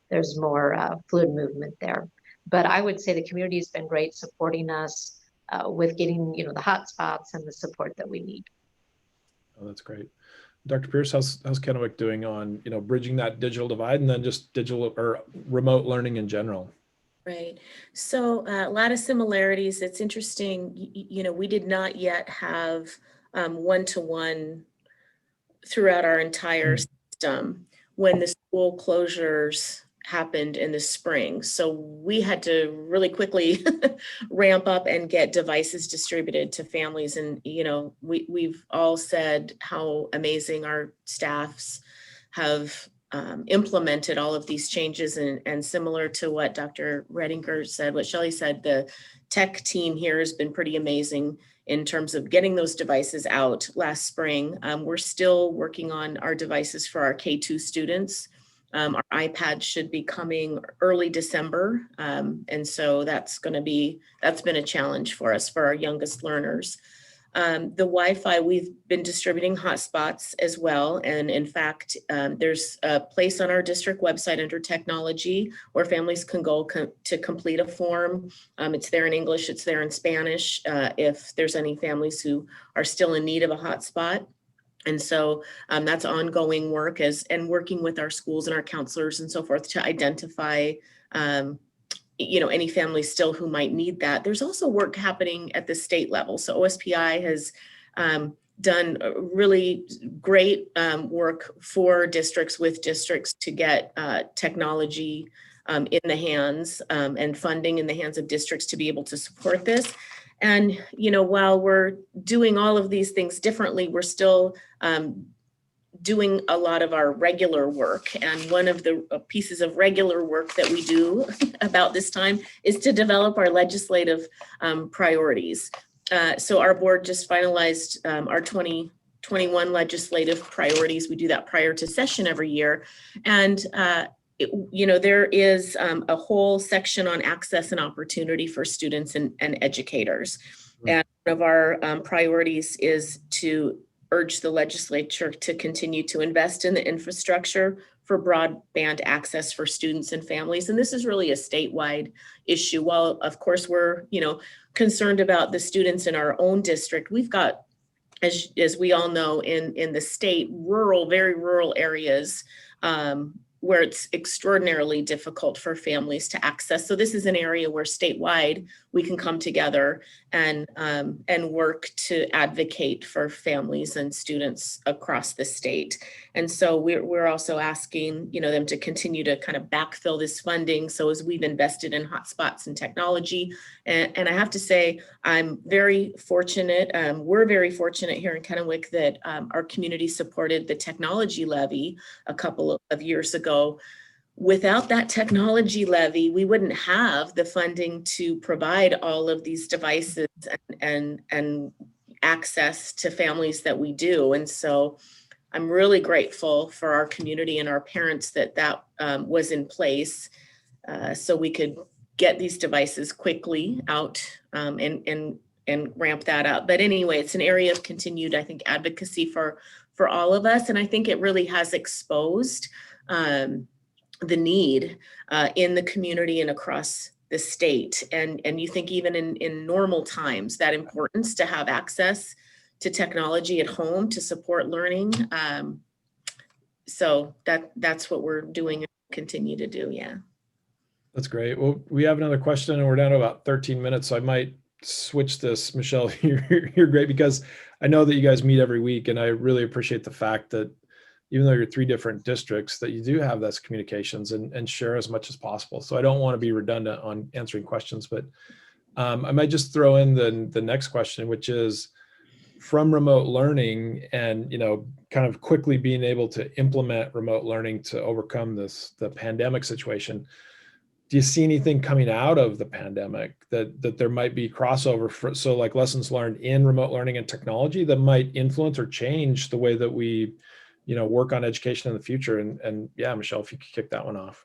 There's more fluid movement there. But I would say the community has been great supporting us with getting, the hot spots and the support that we need.
Oh, that's great. Dr. Pierce, how's Kennewick doing on, bridging that digital divide, and then just digital or remote learning in general?
Right. So a lot of similarities. It's interesting, we did not yet have one-to-one throughout our entire system when the school closures happened in the spring. So we had to really quickly ramp up and get devices distributed to families. And, we've all said how amazing our staffs have implemented all of these changes, and similar to what Dr. Redinger said, what Shelley said, the tech team here has been pretty amazing in terms of getting those devices out last spring. We're still working on our devices for our K-2 students. Our iPad should be coming early December. And so that's been a challenge for us, for our youngest learners. The Wi-Fi, we've been distributing hotspots as well. And in fact, there's a place on our district website under technology where families can go to complete a form. It's there in English, it's there in Spanish, if there's any families who are still in need of a hotspot. And so that's ongoing work and working with our schools and our counselors and so forth to identify any families still who might need that. There's also work happening at the state level. So OSPI has done really great work for districts to get technology in the hands and funding in the hands of districts to be able to support this. And, while we're doing all of these things differently, we're still doing a lot of our regular work. And one of the pieces of regular work that we do about this time is to develop our legislative priorities. So our board just finalized our 2021 legislative priorities. We do that prior to session every year. And there is a whole section on access and opportunity for students and educators. And one of our priorities is to urge the legislature to continue to invest in the infrastructure for broadband access for students and families. And this is really a statewide issue. While of course we're, concerned about the students in our own district, we've got, as we all know, in the state, very rural areas where it's extraordinarily difficult for families to access. So this is an area where statewide we can come together and work to advocate for families and students across the state. And so we're also asking, you know, them to continue to kind of backfill this funding. So as we've invested in hotspots and technology, and I have to say, I'm very fortunate. We're very fortunate here in Kennewick that our community supported the technology levy a couple of years ago. Without that technology levy, we wouldn't have the funding to provide all of these devices and access to families that we do. And so I'm really grateful for our community and our parents that was in place, so we could get these devices quickly out and ramp that up. But anyway, it's an area of continued, I think, advocacy for all of us. And I think it really has exposed the need in the community and across the state. And you think even in normal times, that importance to have access to technology at home to support learning. So that's what we're doing and continue to do. Yeah.
That's great. Well, we have another question and we're down to about 13 minutes. So I might switch this. Michelle, you're great because I know that you guys meet every week, and I really appreciate the fact that even though you're 3 different districts, that you do have those communications and share as much as possible. So I don't want to be redundant on answering questions, but I might just throw in the next question, which is from remote learning and, you know, kind of quickly being able to implement remote learning to overcome the pandemic situation. Do you see anything coming out of the pandemic that there might be crossover so like lessons learned in remote learning and technology that might influence or change the way that we, you know, work on education in the future? And yeah, Michelle, if you could kick that one off.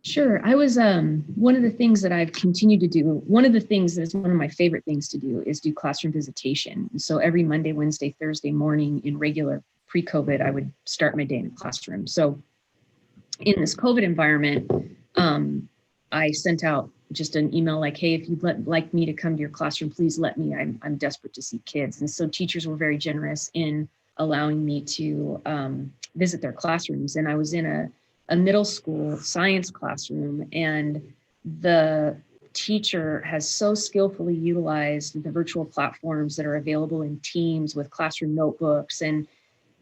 Sure. I was, one of the things that I've continued to do, one of the things that is one of my favorite things to do is do classroom visitation. So every Monday, Wednesday, Thursday morning in regular pre-COVID, I would start my day in a classroom. So in this COVID environment, I sent out just an email like, hey, if you'd like me to come to your classroom, please let me. I'm desperate to see kids. And so teachers were very generous in allowing me to visit their classrooms. And I was in a middle school science classroom, and the teacher has so skillfully utilized the virtual platforms that are available in Teams with classroom notebooks, and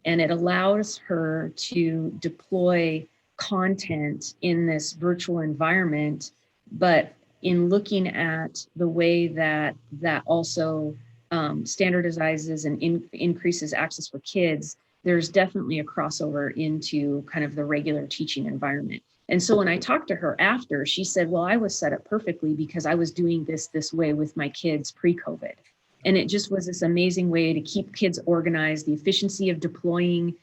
it allows her to deploy content in this virtual environment. But in looking at the way that also standardizes and increases access for kids, there's definitely a crossover into kind of the regular teaching environment. And so when I talked to her after, she said, well, I was set up perfectly because I was doing this way with my kids pre-COVID. And it just was this amazing way to keep kids organized, the efficiency of deploying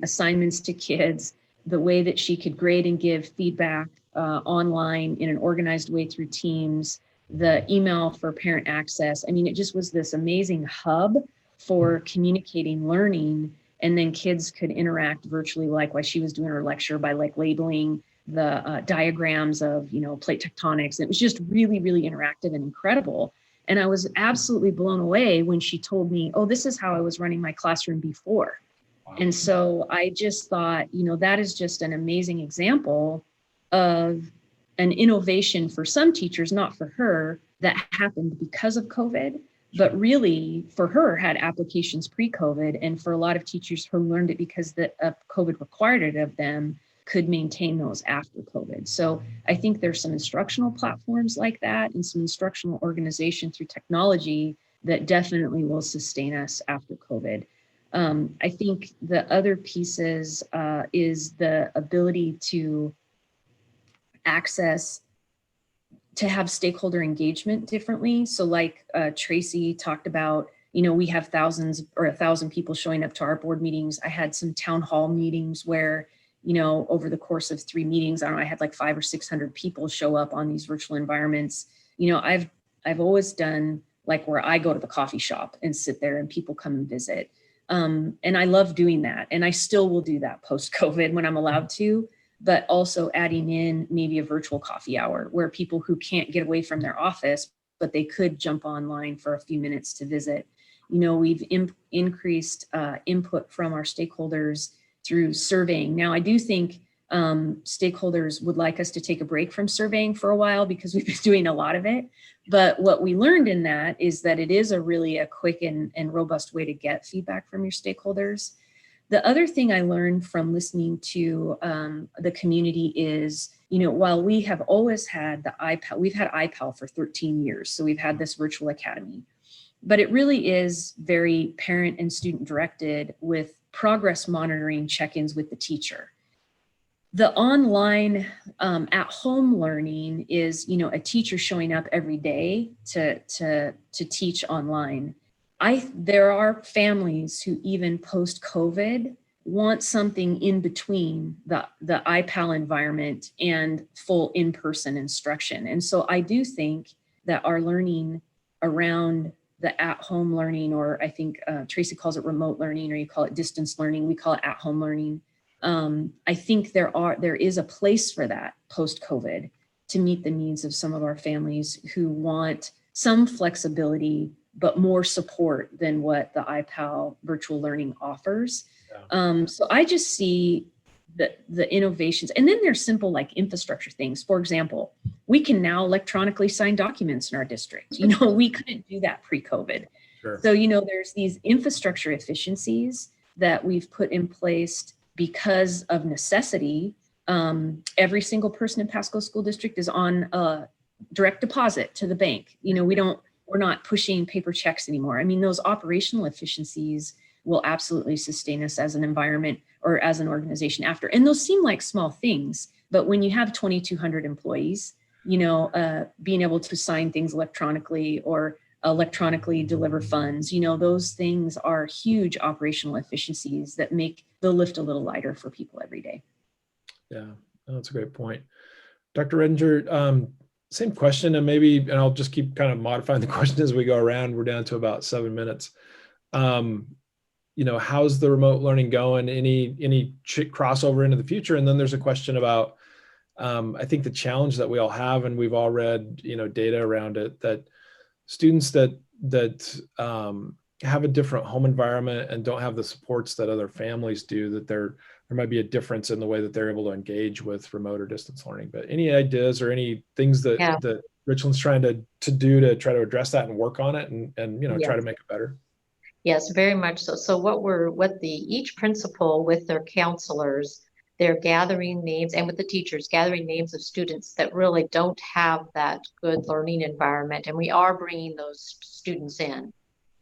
assignments to kids, the way that she could grade and give feedback online in an organized way through Teams, the email for parent access. I mean, it just was this amazing hub for communicating learning. And then kids could interact virtually, like while she was doing her lecture, by like labeling the diagrams of, you know, plate tectonics. And it was just really, really interactive and incredible. And I was absolutely blown away when she told me, oh, this is how I was running my classroom before. Wow. And so I just thought, you know, that is just an amazing example of an innovation for some teachers, not for her, that happened because of COVID. But really, for her, had applications pre-COVID, and for a lot of teachers who learned it because COVID required it of them, could maintain those after COVID. So I think there's some instructional platforms like that and some instructional organization through technology that definitely will sustain us after COVID. I think the other pieces is the ability to access, to have stakeholder engagement differently. So like Traci talked about, you know, we have thousands or 1,000 people showing up to our board meetings. I had some town hall meetings where, you know, over the course of 3 meetings, I don't know, I had like 500 or 600 people show up on these virtual environments. You know, I've always done like where I go to the coffee shop and sit there and people come and visit. And I love doing that. And I still will do that post-COVID when I'm allowed to, but also adding in maybe a virtual coffee hour where people who can't get away from their office, but they could jump online for a few minutes to visit. You know, we've increased input from our stakeholders through surveying. Now, I do think Stakeholders would like us to take a break from surveying for a while because we've been doing a lot of it. But what we learned in that is that it is a quick and robust way to get feedback from your stakeholders. The other thing I learned from listening to the community is, while we have always had the iPal, we've had iPal for 13 years. So we've had this virtual academy, but it really is very parent and student directed with progress monitoring check-ins with the teacher. The online at-home learning is, a teacher showing up every day to teach online. There are families who even post-COVID want something in between the iPal environment and full in-person instruction. And so I do think that our learning around the at-home learning, or I think Traci calls it remote learning, or you call it distance learning, we call it at-home learning. I think there is a place for that post-COVID to meet the needs of some of our families who want some flexibility, but more support than what the iPal virtual learning offers. Yeah. So I just see the innovations, and then there's simple like infrastructure things. For example, we can now electronically sign documents in our district. We couldn't do that pre-COVID. Sure. So, there's these infrastructure efficiencies that we've put in place because of necessity. Every single person in Pasco School District is on a direct deposit to the bank. We're not pushing paper checks anymore. I mean, those operational efficiencies will absolutely sustain us as an environment or as an organization after. And those seem like small things, but when you have 2,200 employees, being able to sign things electronically or electronically deliver funds, those things are huge operational efficiencies that make the lift a little lighter for people every day.
Yeah, that's a great point. Dr. Redinger, same question, and I'll just keep kind of modifying the question as we go around. We're down to about 7 minutes. How's the remote learning going? Any crossover into the future? And then there's a question about, I think the challenge that we all have, and we've all read, data around it, that students that have a different home environment and don't have the supports that other families do, that there might be a difference in the way that they're able to engage with remote or distance learning. But any ideas or any things that Richland's trying to do to try to address that and work on it and try to make it better?
Yes, very much so. So each principal with their counselors, they're gathering names, and with the teachers, gathering names of students that really don't have that good learning environment. And we are bringing those students in.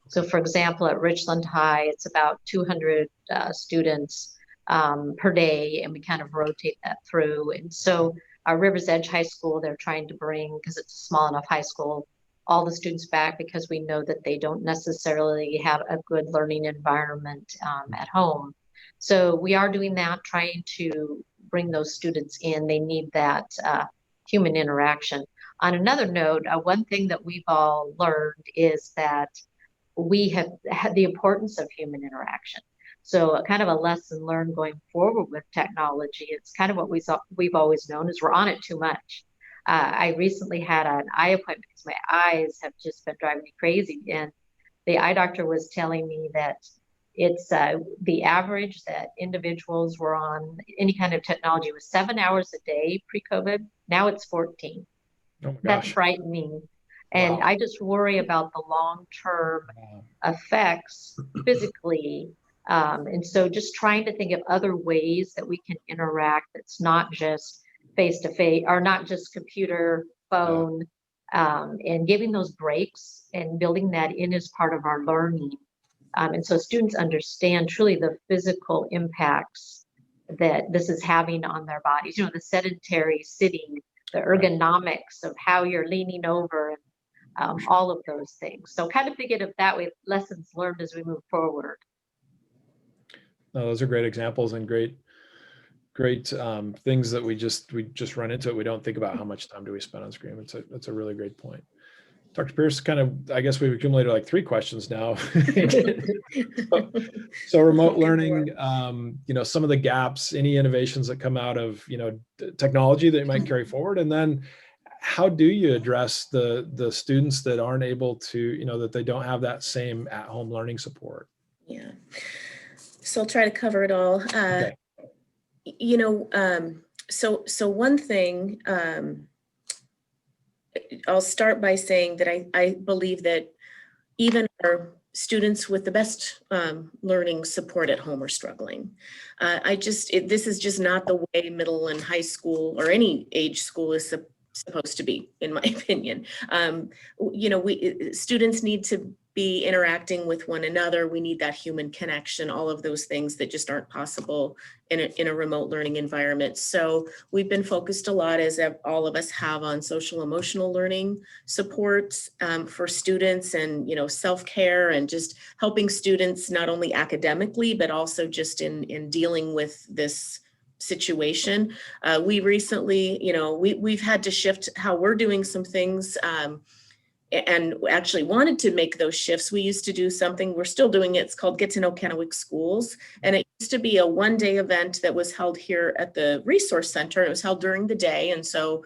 So for example, at Richland High, it's about 200 students per day, and we kind of rotate that through. And so our Rivers Edge High School, they're trying to bring, because it's a small enough high school, all the students back, because we know that they don't necessarily have a good learning environment at home. So we are doing that, trying to bring those students in. They need that human interaction. On another note, one thing that we've all learned is that we have had the importance of human interaction. So kind of a lesson learned going forward with technology. It's kind of what we've always known, is we're on it too much. I recently had an eye appointment because my eyes have just been driving me crazy. And the eye doctor was telling me that it's the average that individuals were on any kind of technology was 7 hours a day pre-COVID. Now it's 14. Oh my gosh. That's frightening. And wow. I just worry about the long-term effects physically. And so just trying to think of other ways that we can interact that's not just face-to-face, or not just computer, phone, and giving those breaks and building that in as part of our learning. And so students understand truly the physical impacts that this is having on their bodies, the sedentary sitting, the ergonomics of how you're leaning over, and all of those things. So kind of thinking of that way, lessons learned as we move forward.
No, those are great examples and great things that we just run into it. We don't think about how much time do we spend on screen. That's a really great point. Dr. Pierce, kind of, I guess we've accumulated like 3 questions now. So remote learning, some of the gaps, any innovations that come out of, technology that you might carry forward, and then how do you address the students that aren't able to, that they don't have that same at-home learning support?
Yeah. So I'll try to cover it all.
Okay.
You know, so one thing, I'll start by saying that I believe that even our students with the best learning support at home are struggling. This is just not the way middle and high school or any age school is supposed to be, in my opinion. You know, students need to be interacting with one another. We need that human connection, all of those things that just aren't possible in a remote learning environment. So we've been focused a lot, as all of us have, on social emotional learning supports for students, and, you know, self-care, and just helping students not only academically, but also just in dealing with this situation. We recently, you know, we've had to shift how we're doing some things, and actually wanted to make those shifts. We used to do something, we're still doing it, it's called Get to Know Kennewick Schools. And it used to be a one-day event that was held here at the Resource Center. It was held during the day. And so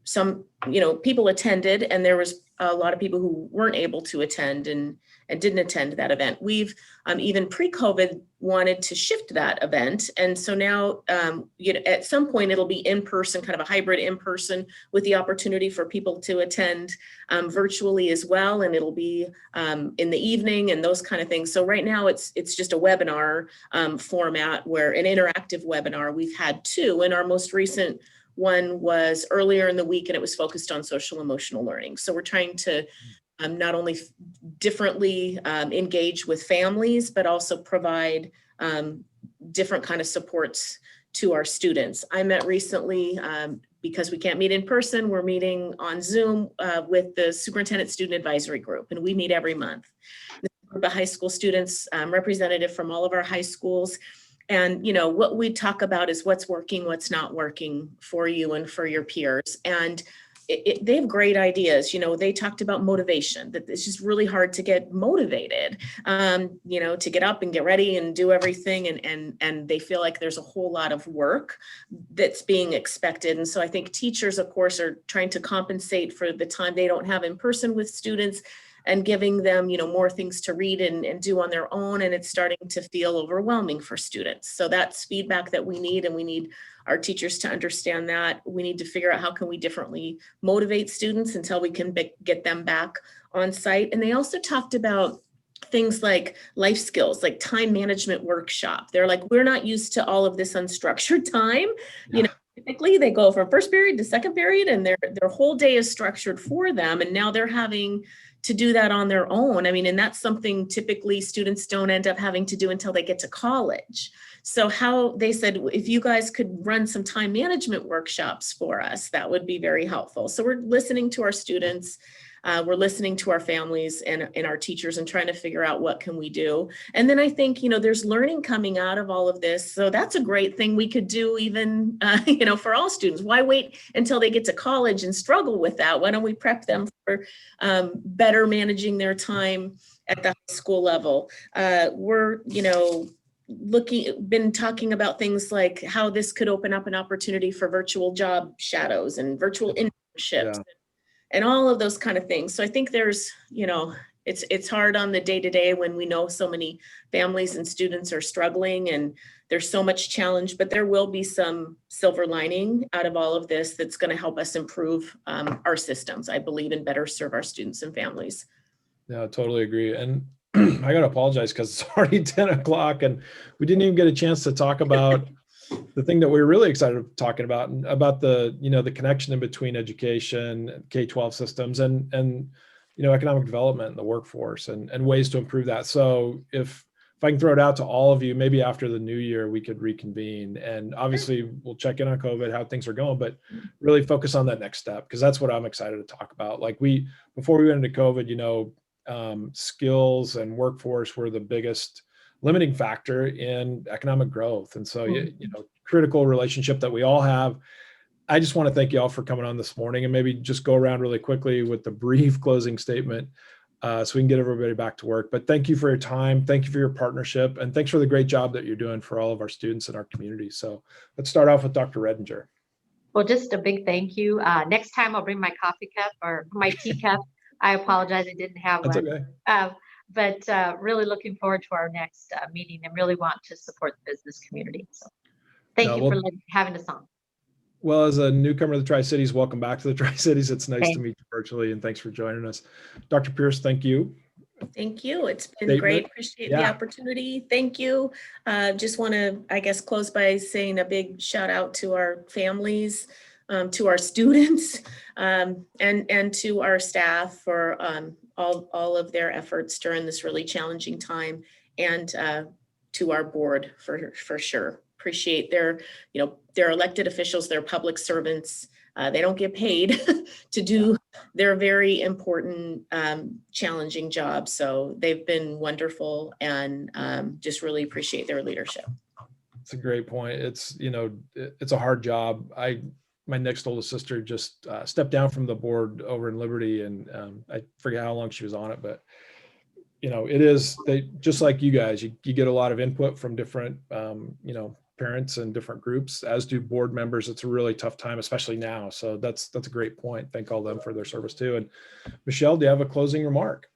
some, you know, people attended, and there was a lot of people who weren't able to attend and didn't attend that event. We've even pre-COVID wanted to shift that event. And so now, you know, at some point it'll be in person, kind of a hybrid in person, with the opportunity for people to attend virtually as well. And it'll be in the evening and those kind of things. So right now it's just a webinar format, where an interactive webinar. We've had two, and our most recent one was earlier in the week, and it was focused on social emotional learning. So we're trying to not only differently engage with families, but also provide different kind of supports to our students. I met recently, because we can't meet in person, we're meeting on Zoom with the Superintendent Student Advisory Group, and we meet every month. This group of high school students, representative from all of our high schools. And, you know, what we talk about is what's working, what's not working for you and for your peers. And they have great ideas. You know, they talked about motivation, that it's just really hard to get motivated, you know, to get up and get ready and do everything. And they feel like there's a whole lot of work that's being expected. And so I think teachers, of course, are trying to compensate for the time they don't have in person with students, and giving them, you know, more things to read and do on their own. And it's starting to feel overwhelming for students. So that's feedback that we need, and we need our teachers to understand that. We need to figure out how can we differently motivate students until we can get them back on site. And they also talked about things like life skills, like time management workshop. They're like, we're not used to all of this unstructured time.
Yeah.
You know, typically they go from first period to second period, and their whole day is structured for them. And now they're having to do that on their own. I mean, and that's something typically students don't end up having to do until they get to college. So how they said, if you guys could run some time management workshops for us, that would be very helpful. So we're listening to our students, we're listening to our families and our teachers, and trying to figure out what can we do. And then I think, you know, there's learning coming out of all of this. So that's a great thing we could do even, you know, for all students. Why wait until they get to college and struggle with that? Why don't we prep them for better managing their time at the high school level? We're, you know, been talking about things like how this could open up an opportunity for virtual job shadows and virtual internships.
Yeah.
And all of those kind of things. So I think there's, you know, it's hard on the day-to-day when we know so many families and students are struggling, and there's so much challenge, but there will be some silver lining out of all of this that's going to help us improve our systems, I believe, and better serve our students and families.
Yeah, I totally agree. And I got to apologize because it's already 10 o'clock and we didn't even get a chance to talk about the thing that we're really excited about talking about the, you know, the connection in between education, K-12 systems and, you know, economic development and the workforce and ways to improve that. So if I can throw it out to all of you, maybe after the new year, we could reconvene, and obviously we'll check in on COVID, how things are going, but really focus on that next step. Cause that's what I'm excited to talk about. Like before we went into COVID, you know, skills and workforce were the biggest limiting factor in economic growth. And so, you know, critical relationship that we all have. I just want to thank you all for coming on this morning, and maybe just go around really quickly with the brief closing statement so we can get everybody back to work. But thank you for your time. Thank you for your partnership, and thanks for the great job that you're doing for all of our students in our community. So let's start off with Dr. Redinger.
Well, just a big thank you. Next time I'll bring my coffee cup or my tea cup. I apologize, I didn't have
That's
one.
okay.
But really looking forward to our next meeting, and really want to support the business community. So. Thank
No,
you
well,
for having us on.
well, as a newcomer to the Tri-Cities, welcome back to the Tri-Cities. It's nice
Thanks.
to meet you virtually, and thanks for joining us. Dr. Pierce, thank you.
Thank you. It's been
Statement.
great. Appreciate the
Yeah.
opportunity. Thank you. Just want to, I guess, close by saying a big shout out to our families, to our students, and to our staff for all of their efforts during this really challenging time, and to our board for sure. Appreciate their elected officials, their public servants. They don't get paid to do their very important, challenging job. So they've been wonderful, and just really appreciate their leadership.
It's a great point. It's a hard job. My next oldest sister just stepped down from the board over in Liberty, and I forget how long she was on it, but they just like you guys, you get a lot of input from different parents and different groups, as do board members. It's a really tough time, especially now. So that's a great point. Thank all them for their service too. And Michelle, do you have a closing remark?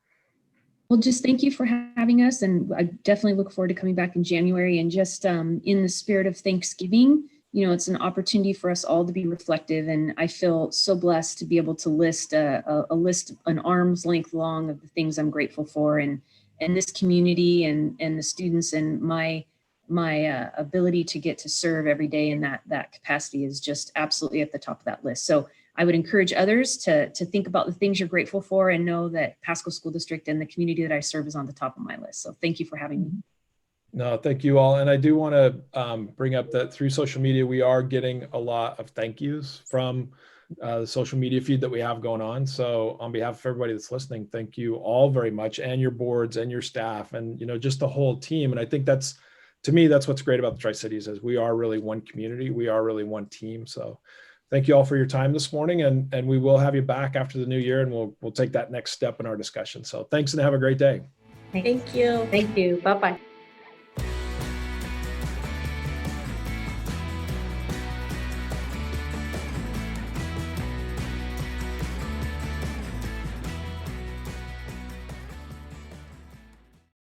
Well, just thank you for having us. And I definitely look forward to coming back in January. And just in the spirit of Thanksgiving, it's an opportunity for us all to be reflective. And I feel so blessed to be able to list a list an arm's length long of the things I'm grateful for, and this community and the students, and my ability to get to serve every day in that capacity is just absolutely at the top of that list. So I would encourage others to think about the things you're grateful for, and know that Pasco School District and the community that I serve is on the top of my list. So thank you for having me.
No, thank you all. And I do want to bring up that through social media, we are getting a lot of thank yous from the social media feed that we have going on. So on behalf of everybody that's listening, thank you all very much, and your boards and your staff, and just the whole team. And I think to me, that's what's great about the Tri-Cities, is we are really one community. We are really one team. So thank you all for your time this morning, and we will have you back after the new year, and we'll take that next step in our discussion. So thanks, and have a great day.
Thank you.
Thank you. Bye-bye.